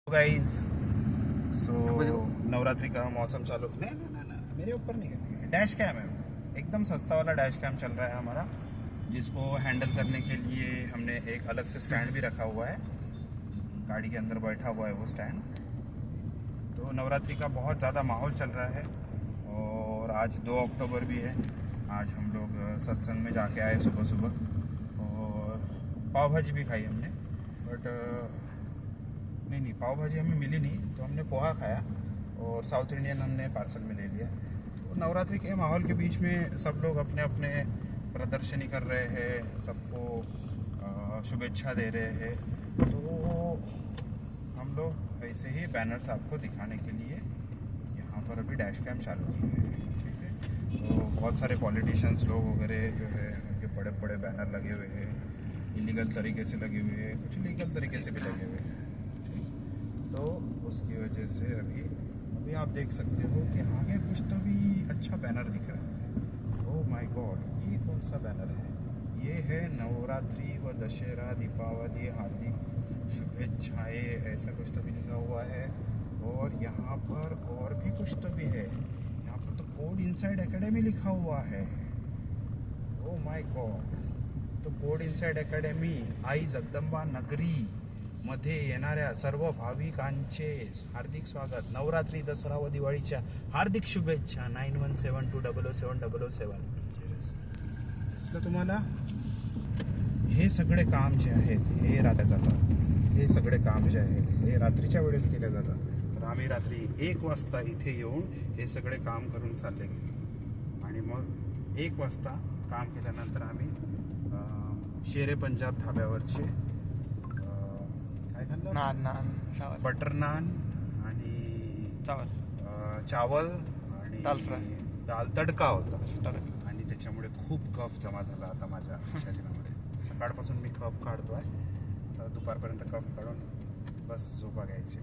Guys so Navratri का मौसम चालू नहीं मेरे ऊपर नहीं है। डैश कैम है, एकदम सस्ता वाला डैश कैम चल रहा है हमारा, जिसको हैंडल करने के लिए हमने एक अलग से स्टैंड भी रखा हुआ है। गाड़ी के अंदर बैठा हुआ है वो स्टैंड। तो नवरात्रि का बहुत ज़्यादा माहौल चल रहा है और आज 2 अक्टूबर भी है। आज हम लोग सत्संग में जाके आए सुबह सुबह और पाव भाजी भी खाई हमने, बट नहीं पाव भाजी हमें मिली नहीं, तो हमने पोहा खाया और साउथ इंडियन हमने पार्सल में ले लिया। तो नवरात्रि के माहौल के बीच में सब लोग अपने अपने प्रदर्शनी कर रहे हैं, सबको शुभेच्छा दे रहे हैं। तो हम लोग ऐसे ही बैनर्स आपको दिखाने के लिए यहाँ पर अभी डैश कैम चालू किए हैं, ठीक है। तो बहुत सारे पॉलिटिशियंस लोग वगैरह जो है उनके बड़े बड़े बैनर लगे हुए हैं, इलीगल तरीके से लगे हुए हैं, कुछ लीगल तरीके से भी लगे हुए हैं। तो उसकी वजह से अभी आप देख सकते हो कि आगे कुछ तो भी अच्छा बैनर दिख रहा है। ओह माय गॉड, ये कौन सा बैनर है? ये है नवरात्रि व दशहरा दीपावली हार्दिक शुभेच्छाएं, ऐसा कुछ तो भी लिखा हुआ है। और यहाँ पर और भी कुछ तो भी है, यहाँ पर तो कोड इनसाइड एकेडमी लिखा हुआ है। ओह माय गॉड, तो कोड इनसाइड एकेडमी आई जगदंबा नगरी मध्ये येणाऱ्या सर्व भाविकांचे हार्दिक स्वागत, नवरात्री दसरा व दिवाळीच्या हार्दिक शुभेच्छा 9172007007। दिसलं तुम्हाला? हे सगळे काम जे आहेत हे रात्री जातात, हे सगळे काम जे आहेत हे रात्रीच्या वेळेस केले जातात। तर आम्ही रात्री 1 वाजता इथे येऊन हे सगळे काम करून चालले गेलो आणि मग 1 वाजता काम केल्यानंतर आम्ही शेरे पंजाब धाब्यावरचे नान बटर नान आणि चावल आणि दाल तडका होता आणि त्याच्यामुळे खूप कफ जमा झाला आता माझ्या शरीरामध्ये। सकाळपासून मी कफ काढतोय, तर दुपारपर्यंत कफ काढून बस झोपा घ्यायची।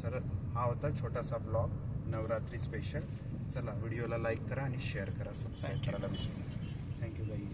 सर हा होता छोटासा ब्लॉग नवरात्री स्पेशल। चला व्हिडिओला लाईक करा आणि शेअर करा, सबस्क्राईब करायला विसरू नका। Thank you guys.